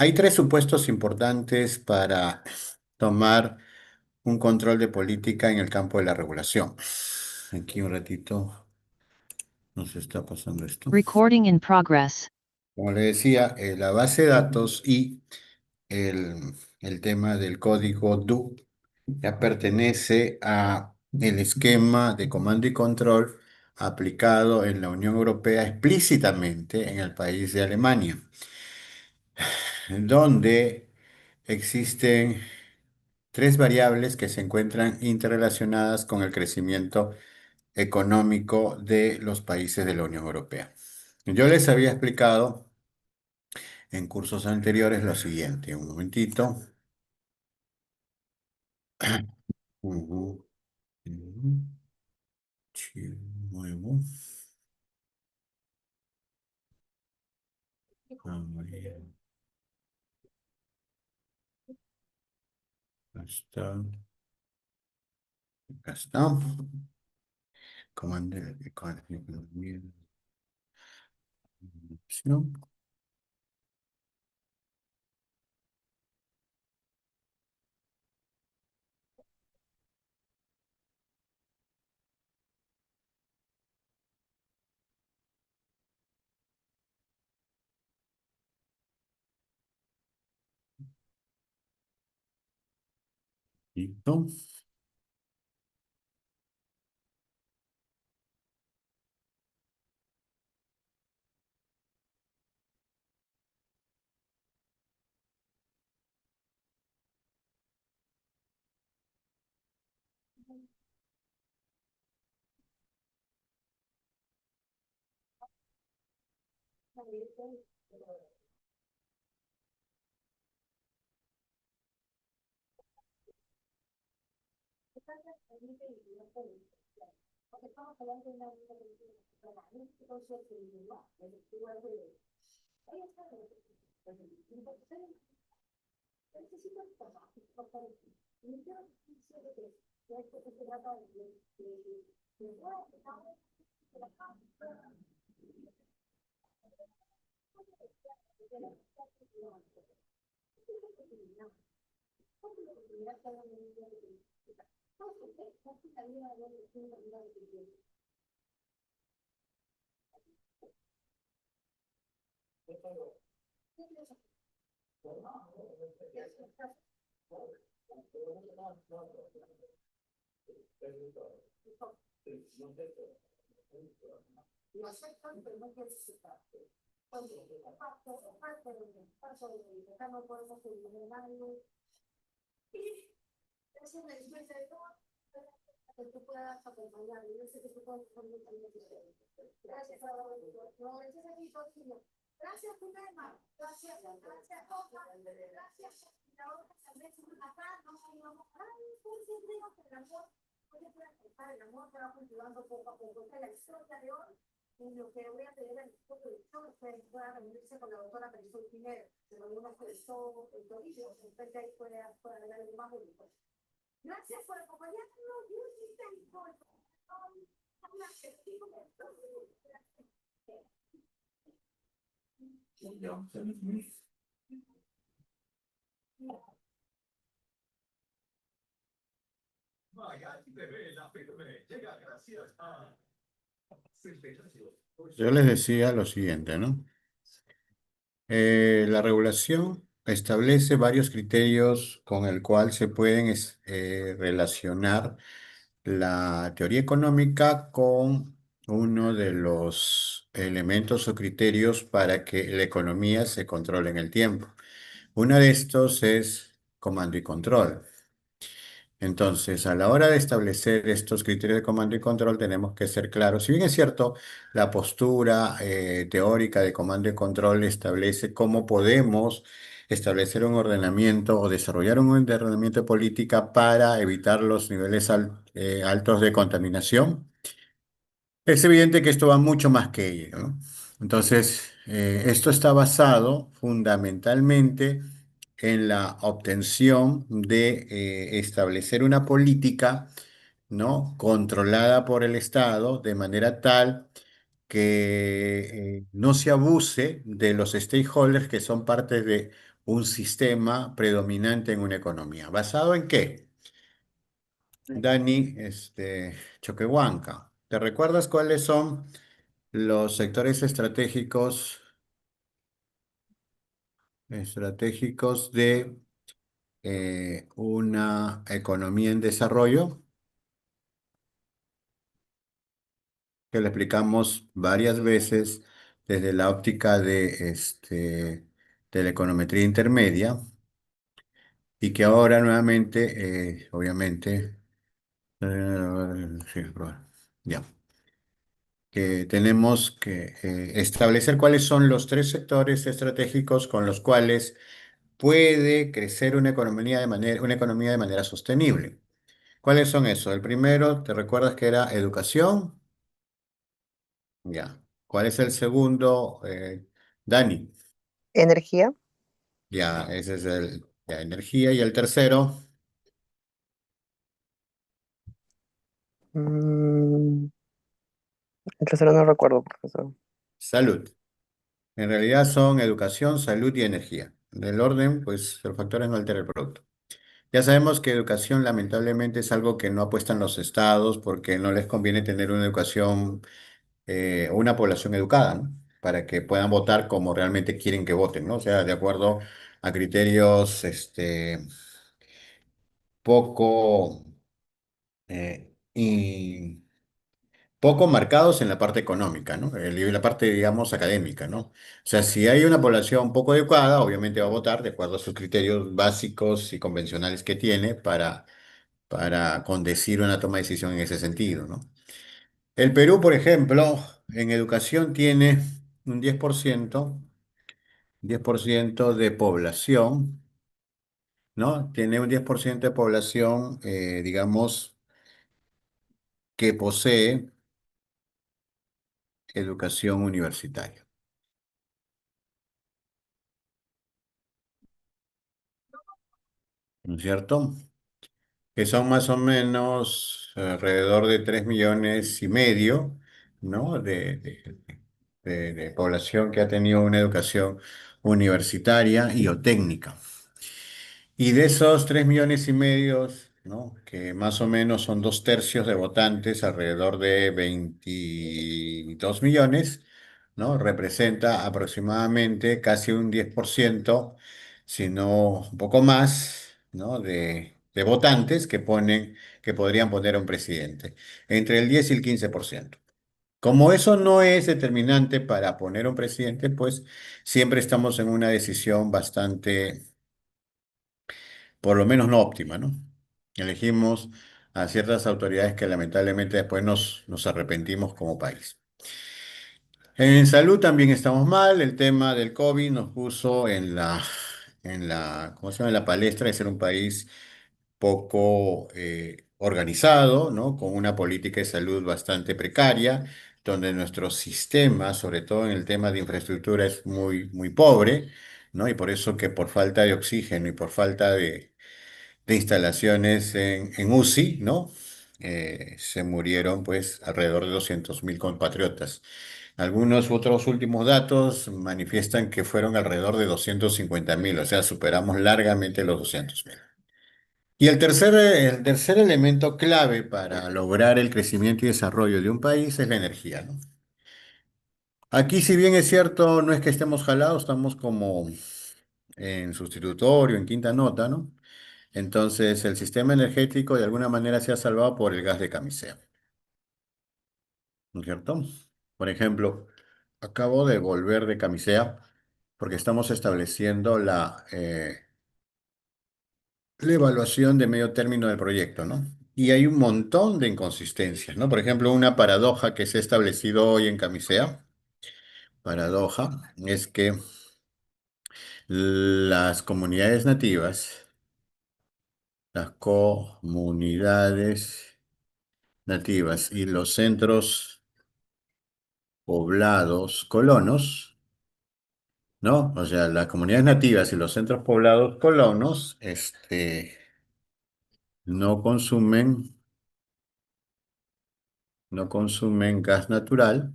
Hay tres supuestos importantes para tomar un control de política en el campo de la regulación. Aquí un ratito nos está pasando esto. Recording in progress. Como le decía, la base de datos y el tema del código DO ya pertenece a el esquema de comando y control aplicado en la Unión Europea explícitamente en el país de Alemania, donde existen tres variables que se encuentran interrelacionadas con el crecimiento económico de los países de la Unión Europea. Yo les había explicado en cursos anteriores lo siguiente, un momentito. Ujú, ujú, sí, nuevo. Bien, acá está. Comando de economía, opción. Listo. Yo les decía lo siguiente, ¿no? La regulación establece varios criterios con el cual se pueden relacionar la teoría económica con uno de los elementos o criterios para que la economía se controle en el tiempo. Uno de estos es comando y control. Entonces, a la hora de establecer estos criterios de comando y control, tenemos que ser claros. Si bien es cierto, la postura teórica de comando y control establece cómo podemos establecer un ordenamiento o desarrollar un ordenamiento de política para evitar los niveles altos de contaminación. Es evidente que esto va mucho más que ello, ¿no? Entonces, esto está basado fundamentalmente en la obtención de establecer una política, ¿no? Controlada por el Estado de manera tal que no se abuse de los stakeholders que son parte de un sistema predominante en una economía. ¿Basado en qué? Dani, Choquehuanca. ¿Te recuerdas cuáles son los sectores estratégicos de una economía en desarrollo? Que le explicamos varias veces desde la óptica de la econometría intermedia y que ahora nuevamente, obviamente, sí, ya, que tenemos que establecer cuáles son los tres sectores estratégicos con los cuales puede crecer una economía de manera sostenible. ¿Cuáles son esos? El primero, ¿te recuerdas que era educación? Ya. ¿Cuál es el segundo, Dani? Energía. Ya, ese es la energía. Y el tercero, Mm, el tercero no recuerdo, profesor. salud. En realidad son educación, salud y energía. Del orden, pues los factores no alteran el producto. Ya sabemos que educación lamentablemente es algo que no apuestan los estados porque no les conviene tener una educación o una población educada, ¿no? Para que puedan votar como realmente quieren que voten, ¿no? O sea, de acuerdo a criterios poco, y poco marcados en la parte económica, ¿no? Y la parte, digamos, académica, ¿no? O sea, si hay una población poco educada, obviamente va a votar de acuerdo a sus criterios básicos y convencionales que tiene para condecir una toma de decisión en ese sentido, ¿no? El Perú, por ejemplo, en educación tiene un 10% de población, ¿no? Tiene un 10% de población, digamos, que posee educación universitaria, ¿no es cierto? Que son más o menos alrededor de 3,5 millones, ¿no? De población que ha tenido una educación universitaria y o técnica. Y de esos 3,5 millones, ¿no? Que más o menos son 2/3 de votantes, alrededor de 22 millones, ¿no? Representa aproximadamente casi un 10%, si no un poco más, ¿no? De votantes que podrían poner a un presidente, entre el 10 y el 15%. Como eso no es determinante para poner a un presidente, pues siempre estamos en una decisión bastante por lo menos no óptima, ¿no? Elegimos a ciertas autoridades que lamentablemente después nos arrepentimos como país. En salud también estamos mal. El tema del COVID nos puso ¿cómo se llama? En la palestra de ser un país poco organizado, ¿no? Con una política de salud bastante precaria, donde nuestro sistema, sobre todo en el tema de infraestructura, es muy, muy pobre, ¿no? Y por eso que por falta de oxígeno y por falta de instalaciones en UCI, ¿no? Se murieron pues alrededor de 200.000 compatriotas. Algunos otros últimos datos manifiestan que fueron alrededor de 250.000, o sea, superamos largamente los 200.000. Y el tercer elemento clave para lograr el crecimiento y desarrollo de un país es la energía, ¿no? Aquí, si bien es cierto, no es que estemos jalados, estamos como en sustitutorio, en quinta nota, ¿no? Entonces, el sistema energético de alguna manera se ha salvado por el gas de camisea, ¿no es cierto? Por ejemplo, acabo de volver de camisea porque estamos estableciendo la evaluación de medio término del proyecto, ¿no? Y hay un montón de inconsistencias, ¿no? Por ejemplo, una paradoja que se ha establecido hoy en camisea, paradoja, es que las comunidades nativas, las comunidades nativas y los centros poblados colonos, ¿no? O sea, las comunidades nativas y los centros poblados colonos, no consumen, no consumen gas natural,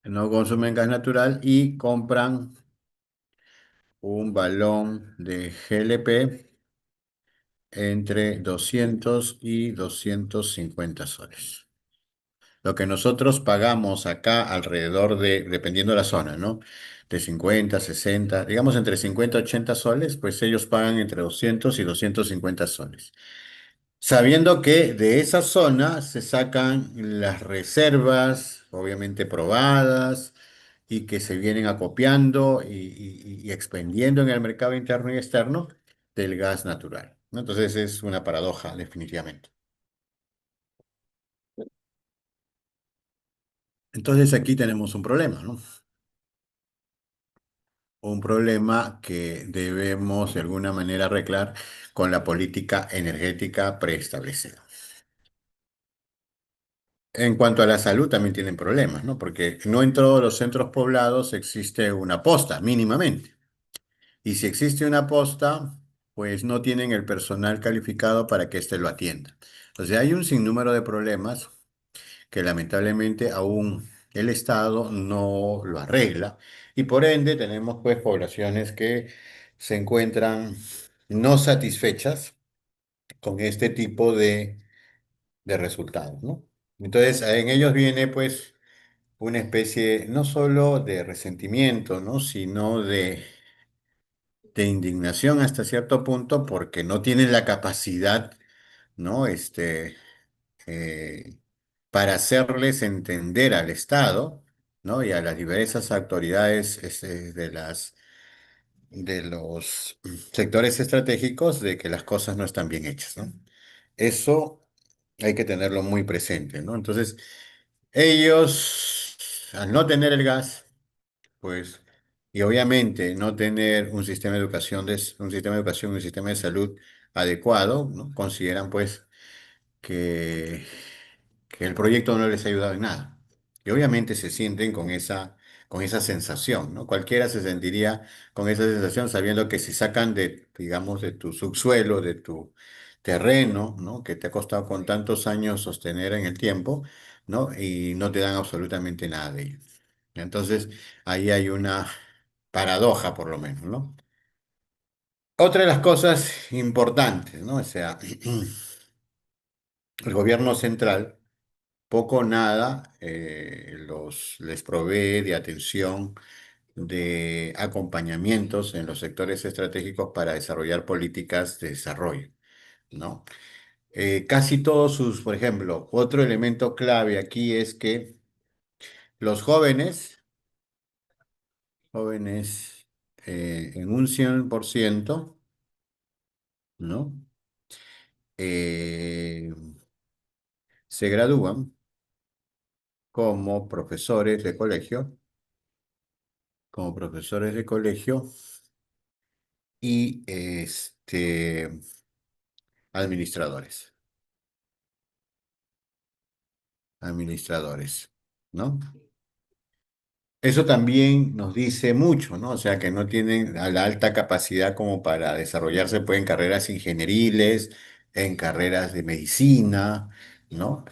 no consumen gas natural y compran un balón de GLP entre 200 y 250 soles. Lo que nosotros pagamos acá alrededor de, dependiendo de la zona, ¿no? De 50, 60, digamos entre 50 y 80 soles, pues ellos pagan entre 200 y 250 soles. Sabiendo que de esa zona se sacan las reservas, obviamente probadas, y que se vienen acopiando y expendiendo en el mercado interno y externo del gas natural, ¿no? Entonces es una paradoja, definitivamente. Entonces aquí tenemos un problema, ¿no? Un problema que debemos de alguna manera arreglar con la política energética preestablecida. En cuanto a la salud, también tienen problemas, ¿no? Porque no en todos los centros poblados existe una posta, mínimamente. Y si existe una posta, pues no tienen el personal calificado para que éste lo atienda. O sea, hay un sinnúmero de problemas que lamentablemente aún el Estado no lo arregla. Y por ende tenemos pues poblaciones que se encuentran no satisfechas con este tipo de resultados, ¿no? Entonces, en ellos viene pues una especie no solo de resentimiento, ¿no? Sino de indignación hasta cierto punto porque no tienen la capacidad, ¿no? Eh, para hacerles entender al Estado, ¿no? Y a las diversas autoridades de los sectores estratégicos de que las cosas no están bien hechas, ¿no? Eso hay que tenerlo muy presente, ¿no? Entonces, ellos, al no tener el gas, pues, y obviamente no tener un sistema de educación, un sistema de educación y un sistema de salud adecuado, ¿no? Consideran, pues, que, que el proyecto no les ha ayudado en nada. Y obviamente se sienten con esa sensación, ¿no? Cualquiera se sentiría con esa sensación sabiendo que si sacan de, digamos, de tu subsuelo, de tu terreno, ¿no? Que te ha costado con tantos años sostener en el tiempo, ¿no? Y no te dan absolutamente nada de ello. Entonces, ahí hay una paradoja, por lo menos, ¿no? Otra de las cosas importantes, ¿no? O sea, el gobierno central poco o nada les provee de atención, de acompañamientos en los sectores estratégicos para desarrollar políticas de desarrollo, ¿no? Casi todos sus, por ejemplo, otro elemento clave aquí es que los jóvenes en un 100%, ¿no? Eh, se gradúan como profesores de colegio, como profesores de colegio y administradores, administradores, ¿no? Eso también nos dice mucho, ¿no? O sea, que no tienen a la alta capacidad como para desarrollarse pues, en carreras ingenieriles, en carreras de medicina, ¿no?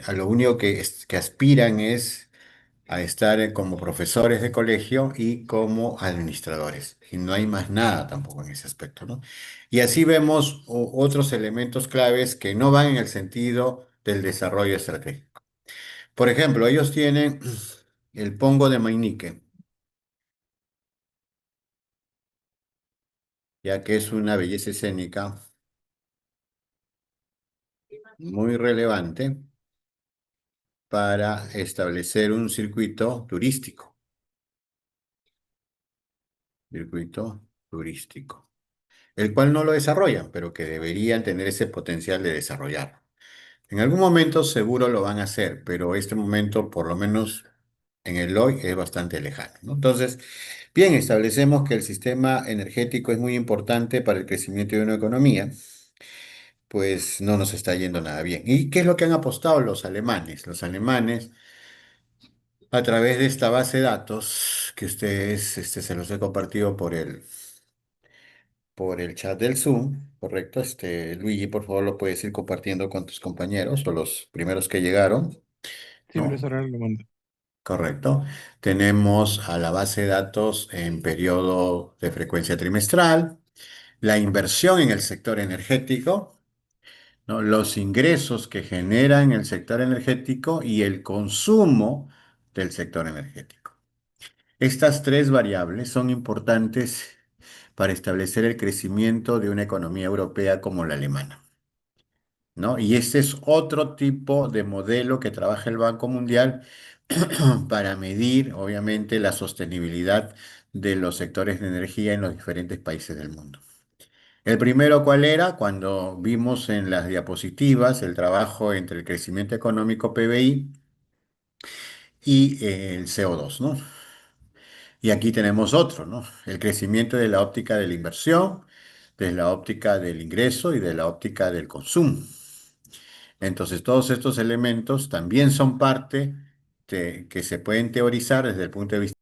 A lo único que aspiran es a estar como profesores de colegio y como administradores. Y no hay más nada tampoco en ese aspecto, ¿no? Y así vemos otros elementos claves que no van en el sentido del desarrollo estratégico. Por ejemplo, ellos tienen el Pongo de Mainique, ya que es una belleza escénica muy relevante para establecer un circuito turístico, el cual no lo desarrollan, pero que deberían tener ese potencial de desarrollarlo. En algún momento seguro lo van a hacer, pero este momento, por lo menos en el hoy, es bastante lejano, ¿no? Entonces, bien, establecemos que el sistema energético es muy importante para el crecimiento de una economía, pues no nos está yendo nada bien. ¿Y qué es lo que han apostado los alemanes? Los alemanes, a través de esta base de datos que ustedes, se los he compartido por el chat del Zoom, ¿correcto? Luigi, por favor, lo puedes ir compartiendo con tus compañeros o los primeros que llegaron, Sí, ¿no? profesor, ahora lo mando. correcto. Tenemos a la base de datos en periodo de frecuencia trimestral, la inversión en el sector energético, ¿no? Los ingresos que genera en el sector energético y el consumo del sector energético. Estas tres variables son importantes para establecer el crecimiento de una economía europea como la alemana, ¿no? Y este es otro tipo de modelo que trabaja el Banco Mundial para medir, obviamente, la sostenibilidad de los sectores de energía en los diferentes países del mundo. El primero, ¿cuál era? Cuando vimos en las diapositivas el trabajo entre el crecimiento económico PBI y el CO2, ¿no? Y aquí tenemos otro, ¿no? El crecimiento de la óptica de la inversión, de la óptica del ingreso y de la óptica del consumo. Entonces, todos estos elementos también son parte que se pueden teorizar desde el punto de vista